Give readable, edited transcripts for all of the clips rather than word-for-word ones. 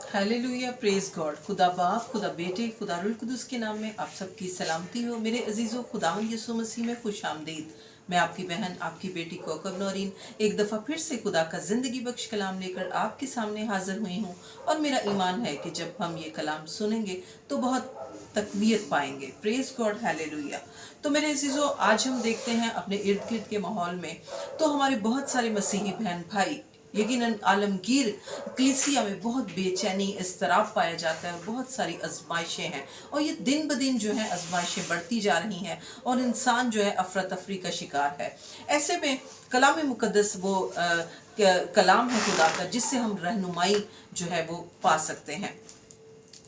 Hallelujah, praise God. खुदा बाप, खुदा बेटे, खुदा रुल कुदुस के नाम में आप सबकी सलामती हो। मेरे अजीज़ों, खुदावंद यीशु मसीह में खुश आमदीद। मैं आपकी बहन, आपकी बेटी कोकब नौरीन एक दफ़ा फिर से खुदा का ज़िंदगी बख्श कलाम लेकर आपके सामने हाजिर हुई हूँ। और मेरा ईमान है कि जब हम ये कलाम सुनेंगे तो बहुत तकवीत पाएंगे। Praise God, hallelujah. तो मेरे अजीज़ों, आज हम देखते हैं अपने इर्द गिर्द के माहौल में तो हमारे बहुत सारे मसीही बहन भाई यकीनन आलमगीर कलीसिया में बहुत बेचैनी, इज़्तिराब पाया जाता है। बहुत सारी आजमाइशें हैं और ये दिन ब दिन जो है आजमाइशें बढ़ती जा रही हैं और इंसान जो है अफरा तफरी का शिकार है। ऐसे में कलाम मुक़द्दस वो कलाम है खुदा का जिससे हम रहनुमाई जो है वो पा सकते हैं।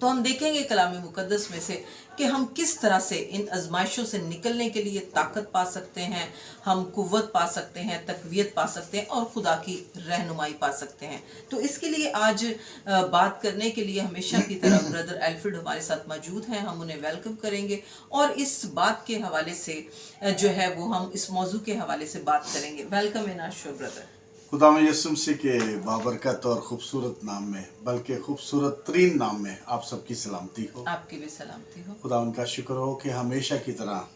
तो हम देखेंगे कलाम मुक़द्दस में से कि हम किस तरह से इन आजमाइशों से निकलने के लिए ताकत पा सकते हैं, हम कुव्वत पा सकते हैं, तकवीत पा सकते हैं और खुदा की रहनुमाई पा सकते हैं। तो इसके लिए आज बात करने के लिए हमेशा की तरह ब्रदर एल्फ्रेड हमारे साथ मौजूद हैं। हम उन्हें वेलकम करेंगे और इस बात के हवाले से जो है वो हम इस मौजू के हवाले से बात करेंगे। Welcome in our show brother. खुदावंद यीशु मसीह के बाबरकत और खूबसूरत नाम में, बल्कि खूबसूरत तरीन नाम में आप सबकी सलामती हो। आपकी भी सलामती हो। खुदावंद का शुक्र हो कि हमेशा की तरह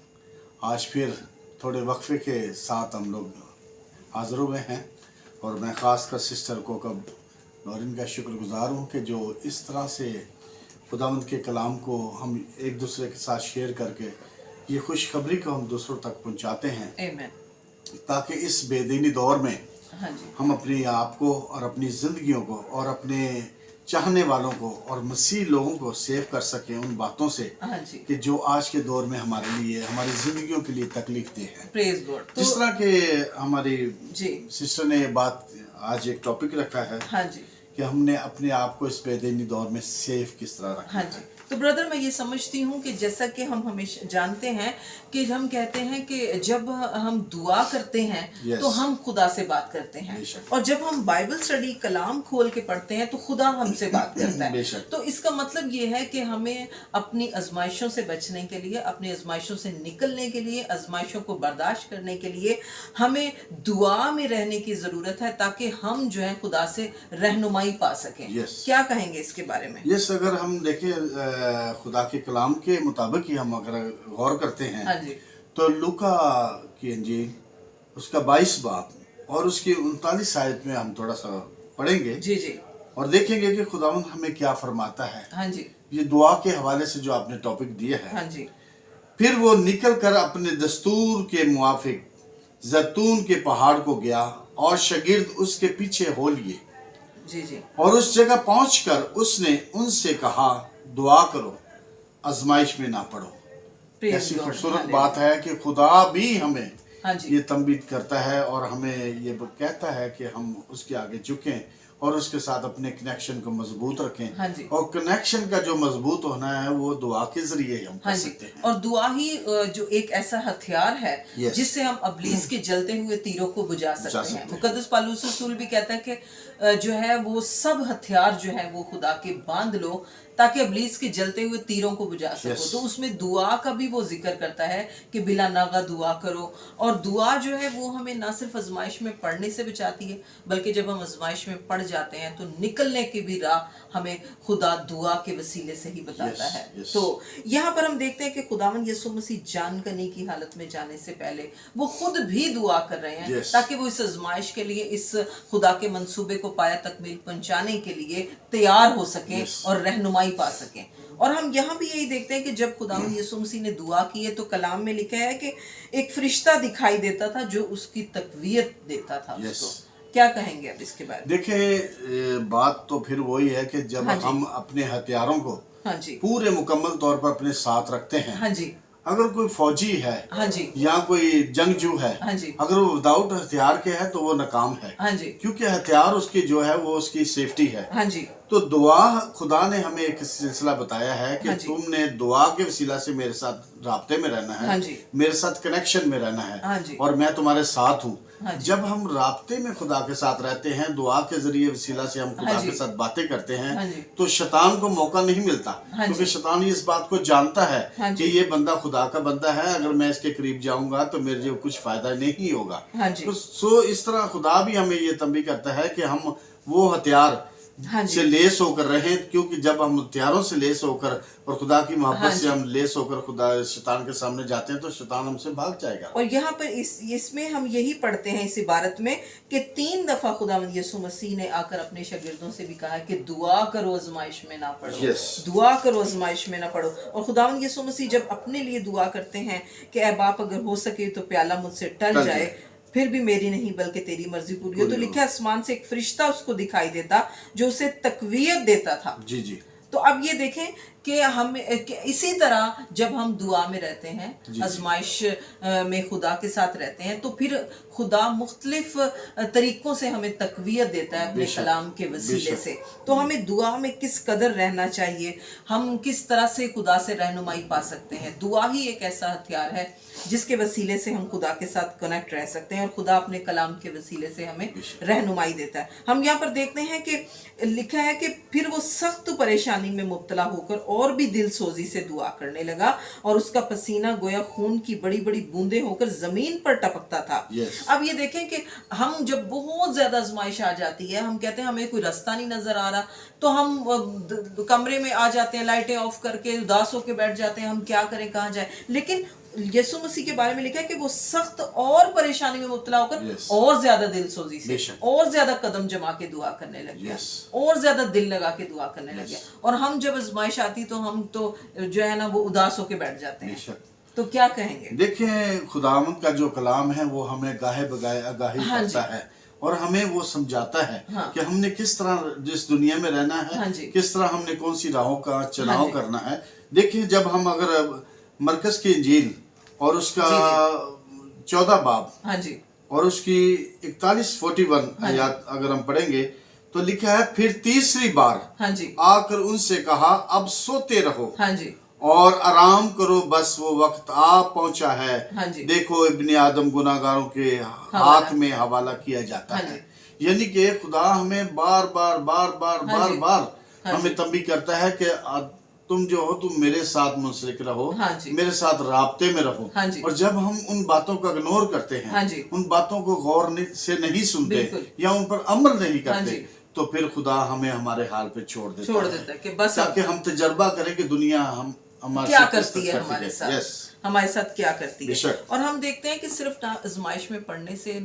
आज फिर थोड़े वक्फे के साथ हम लोग हाजिर हुए हैं और मैं ख़ास कर सिस्टर कोकब नौरीन का शुक्रगुजार हूँ कि जो इस तरह से खुदावंद के कलाम को हम एक दूसरे के साथ शेयर करके ये खुशखबरी को हम दूसरों तक पहुँचाते हैं। आमीन। ताकि इस बेदीनी दौर में हाँ जी, हम अपने आप को और अपनी ज़िंदगियों को और अपने चाहने वालों को और मसीह लोगों को सेव कर सकें उन बातों से हाँ जी, कि जो आज के दौर में हमारे लिए, हमारी ज़िंदगियों के लिए तकलीफ दे है। Praise God. जिस तरह के हमारी जी, सिस्टर ने ये बात आज एक टॉपिक रखा है हाँ जी, कि हमने अपने आप को इस बेदीनी दौर में सेफ किस तरह रखना हाँ जी। तो ब्रदर, मैं ये समझती हूँ कि जैसा कि हम हमेशा जानते हैं कि हम कहते हैं कि जब हम दुआ करते हैं Yes. तो हम खुदा से बात करते हैं बेशक। और जब हम बाइबल स्टडी कलाम खोल के पढ़ते हैं तो खुदा हमसे बात करता है। बेशक। तो इसका मतलब ये है कि हमें अपनी आजमाइशों से बचने के लिए, अपनी आजमाइशों से निकलने के लिए, आजमाइशों को बर्दाश्त करने के लिए हमें दुआ में रहने की ज़रूरत है ताकि हम जो है खुदा से रहनुमाई पा सकें। Yes. क्या कहेंगे इसके बारे में? यस, अगर हम देखें खुदा के कलाम के मुताबिक ही हम अगर गौर करते हैं हाँ जी, तो लूका की इंजील उसका 22 बाब और उसकी 39 आयत में हम थोड़ा सा पढ़ेंगे जी जी, और देखेंगे कि खुदावंद हमें क्या फरमाता है। हाँ जी, ये दुआ के हवाले से जो आपने टॉपिक दिया है। हाँ जी, फिर वो निकल कर अपने दस्तूर के मुआफिक जैतून के पहाड़ को गया और शागिर्द उसके पीछे हो लिए। जी जी, और उस जगह पहुंचकर उसने उनसे कहा, दुआ करो, आजमाइश में ना पड़ो। Praise ऐसी God, खूबसूरत hallelujah। बात है कि खुदा भी हमें हाँ जी, ये तंबीद करता है और हमें ये कहता है कि हम उसके आगे झुकें और उसके साथ अपने कनेक्शन को मजबूत रखें। हाँ जी, और कनेक्शन का जो मजबूत होना है वो दुआ के जरिए हम हाँ कर जी। सकते हैं। और दुआ ही जो एक ऐसा हथियार है Yes। जिससे हम अबलीस के जलते हुए तीरों को बुझा सकते हैं। मुकद्दस पालूस रसूल भी कहता है कि जो है वो सब हथियार जो है वो खुदा के बांध लो ताकि अबलीस के जलते हुए तीरों को बुझा सको। Yes। तो उसमें दुआ का भी वो जिक्र करता है कि बिला नागा दुआ करो। और दुआ जो है वो हमें ना सिर्फ आजमाइश में पढ़ने से बचाती है बल्कि जब हम आजमाइश में पड़ जाते हैं तो निकलने की भी राह हमें खुदा दुआ के वसीले से ही बताता Yes, है। yes। तो यहाँ पर हम देखते हैं कि खुदावंद यीशु मसीह जान करने की हालत में जाने से पहले वो खुद भी दुआ कर रहे हैं Yes। ताकि वो इस आजमाइश के लिए, इस खुदा के मंसूबे को पाया तकमील पहुंचाने के लिए तैयार हो सकें Yes। और रहनुमाई पा सकें। और हम यहाँ भी यही देखते हैं कि जब खुदावंद यीशु मसीह ने दुआ की है तो कलाम में लिखा है कि एक फरिश्ता दिखाई देता था जो उसकी तकवीत देता था Yes। उसको। क्या कहेंगे अब इसके बारे में? देखिए, बात तो फिर वही है कि जब हाँ जी। हम अपने हथियारों को हाँ जी, पूरे मुकम्मल तौर पर अपने साथ रखते हैं। हाँ जी, अगर कोई फौजी है हाँ जी, या कोई जंगजू है, हाँ जी, अगर वो विदाउट हथियार के है तो वो नाकाम है, हाँ जी, क्योंकि हथियार उसकी जो है वो उसकी सेफ्टी है। हाँ जी, तो दुआ, खुदा ने हमें एक सिलसिला बताया है कि हाँ जी। तुमने दुआ के वसीला से मेरे साथ राब्ते में रहना है, हाँ जी, मेरे साथ कनेक्शन में रहना हाँ है जी, और मैं तुम्हारे साथ हूँ। हाँ जी, जब हम राब्ते में खुदा के साथ रहते हैं, दुआ के जरिए वसीला से हम खुदा हाँ जी। के साथ बातें करते हाँ हैं, जी, तो शैतान को मौका नहीं मिलता, हाँ क्योंकि जी। शैतान इस बात को जानता है हाँ कि जी, ये बंदा खुदा का बंदा है, अगर मैं इसके करीब जाऊंगा तो मेरे लिए कुछ फायदा नहीं होगा। हाँ जी, तो इस तरह खुदा भी हमें ये तंबी करता है कि हम वो हथियार हाँ जी। से लेस होकर रहें, क्योंकि जब हम हथियारों से लेस होकर और खुदा की मोहब्बत हाँ से जी। हम लेस होकर खुदा शैतान के सामने जाते हैं तो शैतान हमसे भाग जाएगा। और यहाँ पर इसमें हम यही पढ़ते हैं इस इबारत में कि 3 दफा खुदावंद यीशु मसीह ने आकर अपने शागिर्दों से भी कहा कि दुआ करो, आजमाइश में ना पड़ो। Yes. दुआ करो, आजमाइश में ना पड़ो। और खुदावंद यीशु मसीह जब अपने लिए दुआ करते हैं कि ऐ बाप अगर हो सके तो प्याला मुझसे टल जाए, फिर भी मेरी नहीं बल्कि तेरी मर्जी पूरी हो, तो लिखा आसमान से एक फरिश्ता उसको दिखाई देता जो उसे तकवीयत देता था। जी जी। तो अब ये देखें कि हम इसी तरह जब हम दुआ में रहते हैं, आजमाइश में खुदा के साथ रहते हैं, तो फिर खुदा मुख्तलिफ तरीकों से हमें तकवीयत देता है अपने कलाम के वसीले से। तो हमें दुआ में किस कदर रहना चाहिए, हम किस तरह से खुदा से रहनुमाई पा सकते हैं। दुआ ही एक ऐसा हथियार है जिसके वसीले से हम खुदा के साथ कनेक्ट रह सकते हैं और खुदा अपने कलाम के वसीले से हमें रहनुमाई देता है। हम यहाँ पर देखते हैं कि लिखा है कि फिर वो सख्त परेशानी में मुब्तला होकर और भी दिल सोजी से दुआ करने लगा और उसका पसीना गोया खून की बड़ी बड़ी बूंदें होकर जमीन पर टपकता था। अब ये देखें कि हम जब बहुत ज्यादा आजमाइश आ जाती है, हम कहते हैं हमें कोई रास्ता नहीं नजर आ रहा, तो हम कमरे में आ जाते हैं, लाइटें ऑफ करके उदास होकर बैठ जाते हैं, हम क्या करें, कहाँ जाए। लेकिन यीशु मसीह के बारे में लिखा है कि वो सख्त और परेशानी में मुब्तला होकर और ज्यादा दिल सोजी से और ज्यादा कदम जमा के दुआ करने लग गया, और ज्यादा दिल लगा के दुआ करने लग गया। और हम जब आजमाइश आती तो हम तो जो है ना वो उदास होकर बैठ जाते हैं। तो क्या कहेंगे? देखिए, खुदावंद का जो कलाम है वो हमें गाहे बगाए आगाही करता है और हमें वो समझाता है कि हमने किस तरह जिस दुनिया में रहना है, किस तरह हमने कौन सी राहों का चुनाव करना है। देखिए, जब हम अगर मरकज की इंजील और उसका 14 बाब और उसकी 41 आयत अगर हम पढ़ेंगे तो लिखा है, फिर तीसरी बार आकर उनसे कहा, अब सोते रहो और आराम करो, बस वो वक्त आ पहुंचा है। देखो, इब्ने आदम गुनाहगारों के हाथ में हवाला किया जाता है। यानी कि खुदा हमें बार बार बार बार बार बार हमें तंबीह करता है कि तुम जो हो, तुम मेरे साथ मुंसलिक रहो, मेरे साथ राब्ते में रहो। और जब हम उन बातों को इग्नोर करते हैं, उन बातों को गौर से नहीं सुनते या उन पर अमल नहीं करते, तो फिर खुदा हमें हमारे हाल पे छोड़ देता है कि बस ताकि हम तजर्बा करें कि दुनिया क्या करती है हमारे साथ, हमारे साथ क्या करती है। और हम देखते हैं कि सिर्फ आजमाइश में पढ़ने से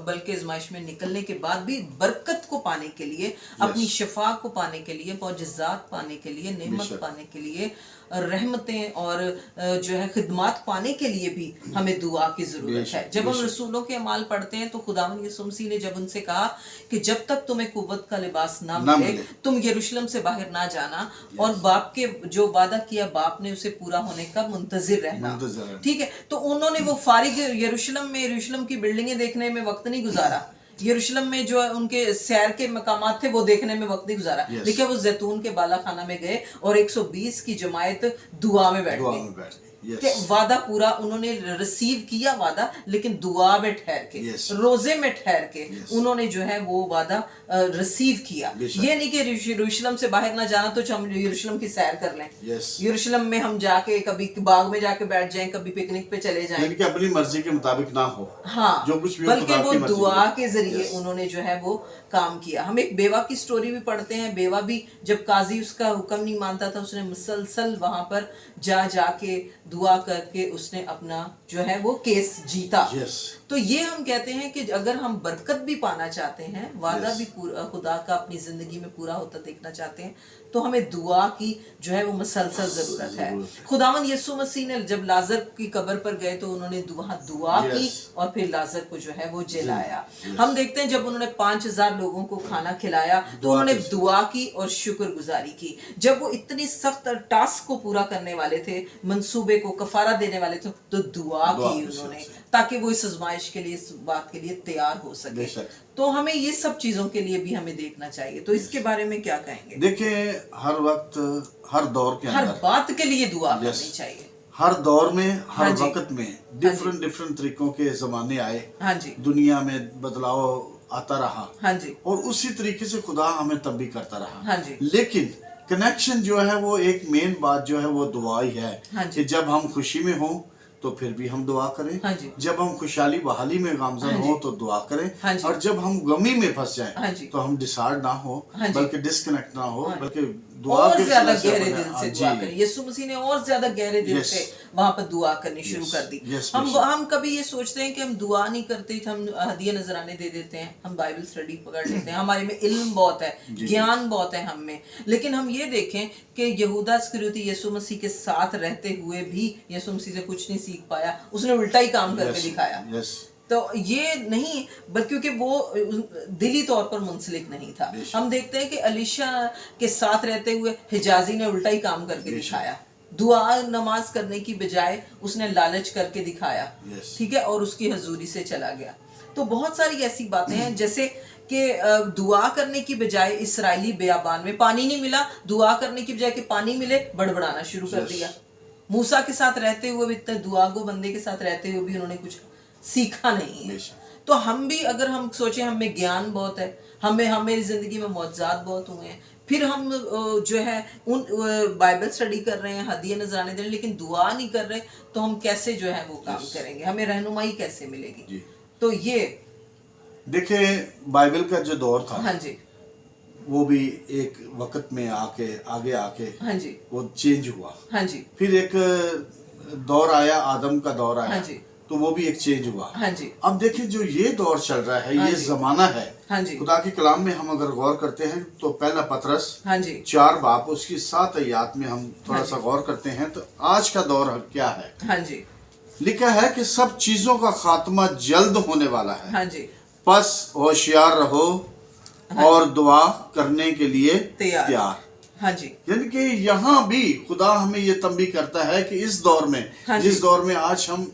बल्कि आजमाइश में निकलने के बाद भी बरकत को पाने के लिए, अपनी शफा को पाने के लिए, मौजज़ात पाने के लिए, नेमत पाने के लिए, रहमतें और जो है खिदमत पाने के लिए भी हमें दुआ की जरूरत है। जब हम रसूलों के अमाल पढ़ते हैं तो खुदावंद यीशु मसीह ने जब उनसे कहा कि जब तक तुम्हें कुव्वत का लिबास ना मिले तुम यरूशलेम से बाहर ना जाना, और बाप के जो वादा किया बाप ने उसे पूरा होने का मुंतजिर रहना। ठीक है, तो उन्होंने वो फारिग यरूशलेम की बिल्डिंगें देखने में वक्त नहीं गुजारा, यरूशलेम में जो उनके सैर के मकामात थे वो देखने में वक्त नहीं गुजारा। देखिए, वो जैतून के बाला खाना में गए और 120 की जमायत दुआ में बैठ गई। कि वादा पूरा उन्होंने रिसीव किया वादा, लेकिन दुआ में ठहर के, रोजे में ठहर के उन्होंने जो है वो वादा रिसीव किया। ये नहीं कि यरूशलेम से बाहर ना जाना तो हम यरूशलेम की सैर कर लें, यरूशलेम में हम जाके कभी बाग में जाके बैठ जाएं, कभी पिकनिक पे चले जाएं, कि अपनी मर्जी के मुताबिक ना हो, हाँ, जो कुछ भी बल्कि वो दुआ के जरिए उन्होंने जो है वो काम किया। हम एक बेवा की स्टोरी भी पढ़ते हैं। बेवा भी जब काजी उसका हुक्म नहीं मानता था, उसने मुसलसल वहां पर जाके दुआ करके उसने अपना जो है वो केस जीता। तो ये हम कहते हैं कि अगर हम बरकत भी पाना चाहते हैं, वादा भी खुदा का अपनी जिंदगी में पूरा होता देखना चाहते हैं, तो हमें दुआ की जो है वो मुसलसल जरूरत है। खुदावंद यीशु मसीह ने जब लाजर की कब्र पर गए तो उन्होंने दुआ की और फिर लाजर को जो है वो जलाया। हम देखते हैं जब उन्होंने 5000 लोगों को खाना खिलाया तो उन्होंने दुआ की और शुक्रगुजारी की। जब वो इतनी सख्त टास्क को पूरा करने वाले थे, मंसूबे को कफारा देने वाले थे, तो दुआ की उन्होंने, ताकि वो इस आजमाइश के लिए, इस बात के लिए तैयार हो सके। तो हमें ये सब चीजों के लिए भी हमें देखना चाहिए। तो इसके बारे में क्या कहेंगे? देखिए, हर वक्त, हर दौर के अंदर, हर बात के लिए दुआ करनी चाहिए। हर दौर में, हर वक्त में डिफरेंट तरीकों के जमाने आए, दुनिया में बदलाव आता रहा, और उसी तरीके से खुदा हमें तंबीह करता रहा। लेकिन कनेक्शन जो है वो एक मेन बात जो है वो दुआ ही है कि जब हम खुशी में हों تو پھر بھی ہم دعا کریں. ہاں جی. جب ہم خوشحالی بحالی میں گامزن ہاں جی. ہوں تو دعا کریں. ہاں جی. اور جب ہم غمی میں پھنس ہاں جائیں جی. تو ہم ڈسہارڈ نہ ہو ہاں جی. بلکہ ڈسکنیکٹ نہ ہو ہاں جی. بلکہ دعا اور کے زیادہ وسیلے سے گہرے اپنے- دل سے جی. دعا کریں. یسوع مسیح نے اور زیادہ گہرے دل Yes. سے وہاں پر دعا کرنی شروع Yes. کر دی. Yes, ہم بے شک. ہم کبھی یہ سوچتے ہیں کہ ہم دعا نہیں کرتے، ہم ہدیہ نذرانے دے دیتے ہیں، ہم بائبل اسٹڈی پکڑ لیتے ہیں، ہمارے میں علم بہت ہے، جی. گیان بہت ہے ہم میں، لیکن ہم یہ دیکھیں کہ یہودا اسکریوتی یسوع مسیح کے ساتھ رہتے ہوئے بھی یسوع مسیح سے کچھ نہیں سیکھ پایا، اس نے الٹا ہی کام کر کے Yes. دکھایا. Yes. تو یہ نہیں کیونکہ وہ دلی طور پر منسلک نہیں تھا. ہم دیکھتے ہیں کہ علیشا کے ساتھ رہتے ہوئے حجازی نے الٹا ہی کام کر کے دکھایا. دعا نماز کرنے کی بجائے اس نے لالچ کر کے دکھایا، ٹھیک ہے، اور اس کی حضوری سے چلا گیا. تو بہت ساری ایسی باتیں ہیں جیسے کہ دعا کرنے کی بجائے اسرائیلی بیابان میں پانی نہیں ملا، دعا کرنے کی بجائے کہ پانی ملے بڑبڑانا شروع کر دیا. موسیٰ کے ساتھ رہتے ہوئے بھی، اتنے دعا گو بندے کے ساتھ رہتے ہوئے بھی انہوں نے کچھ سیکھا نہیں ہے. تو ہم بھی اگر ہم سوچیں ہم میں گیان بہت ہے، ہمیں زندگی میں معجزات بہت ہوئے ہیں، پھر ہم جو ہے ان بائبل سٹڈی کر رہے ہیں، ہدیہ نذرانے دے رہے ہیں، لیکن دعا نہیں کر رہے، تو ہم کیسے جو ہے وہ کام کریں گے؟ ہمیں رہنمائی کیسے ملے گی؟ تو یہ دیکھیں بائبل کا جو دور تھا، ہاں جی، وہ بھی ایک وقت میں آگے آ کے ہاں جی، وہ چینج ہوا. ہاں جی، پھر ایک دور آیا، آدم کا دور آیا، ہاں جی، تو وہ بھی ایک چینج ہوا. ہاں جی. اب دیکھیں جو یہ دور چل رہا ہے، ہاں یہ جی. زمانہ ہے. ہاں جی. خدا کے کلام میں ہم اگر غور کرتے ہیں تو پہلا پطرس ہاں جی. 4 باب اس کی 7 آیات میں ہم تھوڑا سا غور کرتے ہیں تو آج کا دور کیا ہے. ہاں جی. لکھا ہے کہ سب چیزوں کا خاتمہ جلد ہونے والا ہے. ہاں جی. پس ہوشیار رہو اور دعا کرنے کے لیے تیار. ہاں جی. یعنی کہ یہاں بھی خدا ہمیں یہ تنبیہ کرتا ہے کہ اس دور میں، جس دور میں آج ہم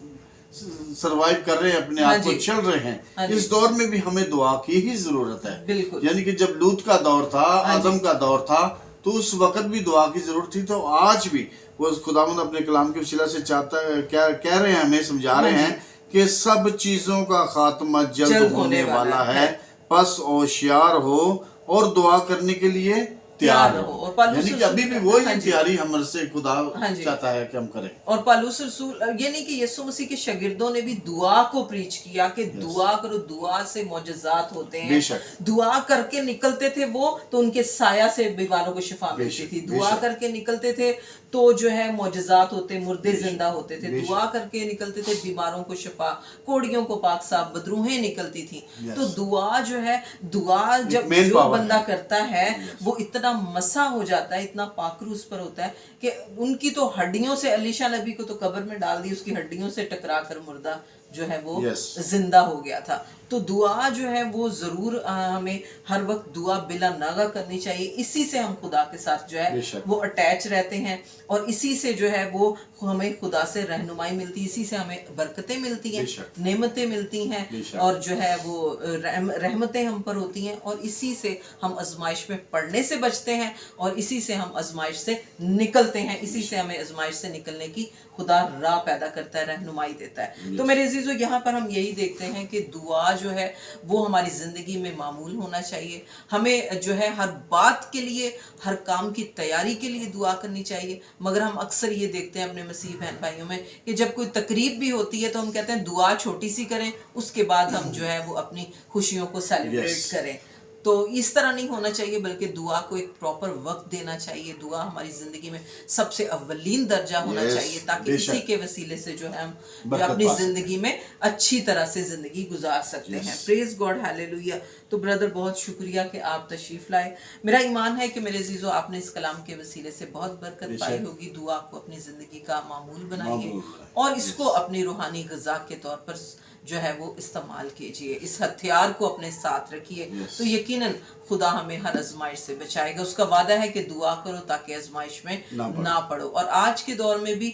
سروائیو کر رہے ہیں، اپنے آپ کو چل رہے ہیں، اس دور میں بھی ہمیں دعا کی ہی ضرورت ہے. بالکل. یعنی کہ جب لوط کا دور تھا، آدم کا دور تھا، تو اس وقت بھی دعا کی ضرورت تھی. تو آج بھی وہ خداوند اپنے کلام کے وسیلہ سے چاہتا ہے، کہہ رہے ہیں، ہمیں سمجھا رہے ہیں کہ سب چیزوں کا خاتمہ جلد ہونے والا ہے. پس ہوشیار ہو اور دعا کرنے کے لیے تیار رہو. یعنی کہ ابھی بھی وہی تیاری ہم سے خدا چاہتا ہے کہ ہم کریں. اور پالوس رسول یعنی کہ یسوع مسیح کے شاگردوں نے بھی دعا کو پریچ کیا کہ دعا کرو، دعا سے معجزات ہوتے ہیں. دعا کر کے نکلتے تھے وہ تو ان کے سایہ سے بیماروں کو شفا ملتی تھی. دعا کر کے نکلتے تھے تو جو ہے معجزات ہوتے، مردے زندہ ہوتے تھے. دعا کر کے نکلتے تھے، بیماروں کو شفا، کوڑیوں کو پاک صاف، بدروہیں نکلتی تھیں. تو دعا جو ہے، دعا جب جو بندہ کرتا ہے وہ اتنا مسا ہو جاتا ہے، اتنا پاکرو اس پر ہوتا ہے کہ ان کی تو ہڈیوں سے، علیشا نبی کو تو قبر میں ڈال دی، اس کی ہڈیوں سے ٹکرا کر مردہ جو ہے وہ زندہ ہو گیا تھا. تو دعا جو ہے وہ ضرور ہمیں ہر وقت دعا بلا ناغہ کرنی چاہیے. اسی سے ہم خدا کے ساتھ جو ہے وہ اٹیچ رہتے ہیں، اور اسی سے جو ہے وہ ہمیں خدا سے رہنمائی ملتی ہے، اسی سے ہمیں برکتیں ملتی ہیں، نعمتیں ملتی ہیں، اور جو ہے وہ رحمتیں ہم پر ہوتی ہیں. اور اسی سے ہم آزمائش میں پڑنے سے بچتے ہیں، اور اسی سے ہم آزمائش سے نکلتے ہیں. اسی سے ہمیں آزمائش سے نکلنے کی خدا راہ پیدا کرتا ہے، رہنمائی دیتا ہے. تو میرے عزیزو، یہاں پر ہم یہی دیکھتے ہیں کہ دعا جو ہے وہ ہماری زندگی میں معمول ہونا چاہیے. ہمیں جو ہے ہر بات کے لیے، ہر کام کی تیاری کے لیے دعا کرنی چاہیے. مگر ہم اکثر یہ دیکھتے ہیں اپنے مسیح بہن بھائیوں میں کہ جب کوئی تقریب بھی ہوتی ہے تو ہم کہتے ہیں دعا چھوٹی سی کریں، اس کے بعد ہم جو ہے وہ اپنی خوشیوں کو سیلیبریٹ کریں. تو اس طرح نہیں ہونا چاہیے، بلکہ دعا کو ایک پراپر وقت دینا چاہیے. دعا ہماری زندگی میں سب سے اولین درجہ ہونا چاہیے، تاکہ اسی کے وسیلے سے جو ہے ہم اپنی زندگی میں اچھی طرح سے زندگی گزار سکتے ہیں. پریز گاڈ، ہیلیلویا. تو بردر، بہت شکریہ کہ آپ تشریف لائے. میرا ایمان ہے کہ میرے عزیزو آپ نے اس کلام کے وسیلے سے بہت برکت پائی ہوگی. دعا کو اپنی زندگی کا معمول بنائیے اور اس کو اپنی روحانی غذا کے طور پر جو ہے وہ استعمال کیجئے. اس ہتھیار کو اپنے ساتھ رکھیے، تو یقیناً خدا ہمیں ہر آزمائش سے بچائے گا. اس کا وعدہ ہے کہ دعا کرو تاکہ آزمائش میں نہ پڑو. اور آج کے دور میں بھی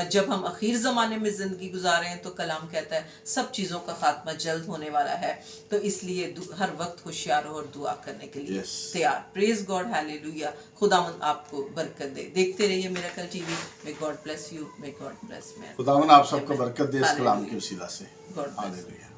جب ہم اخیر زمانے میں زندگی گزارے ہیں تو کلام کہتا ہے سب چیزوں کا خاتمہ جلد ہونے والا ہے. تو اس لیے ہر وقت ہوشیار ہو اور دعا کرنے کے لیے تیار. پریز گاڈ، ہیلیلویا. خداوند آپ کو برکت دے. دیکھتے رہیے miracle T V. may God bless you, may God bless me. خداوند آپ سب کو برکت دے اس کلام کے وسیلہ سے. God bless you.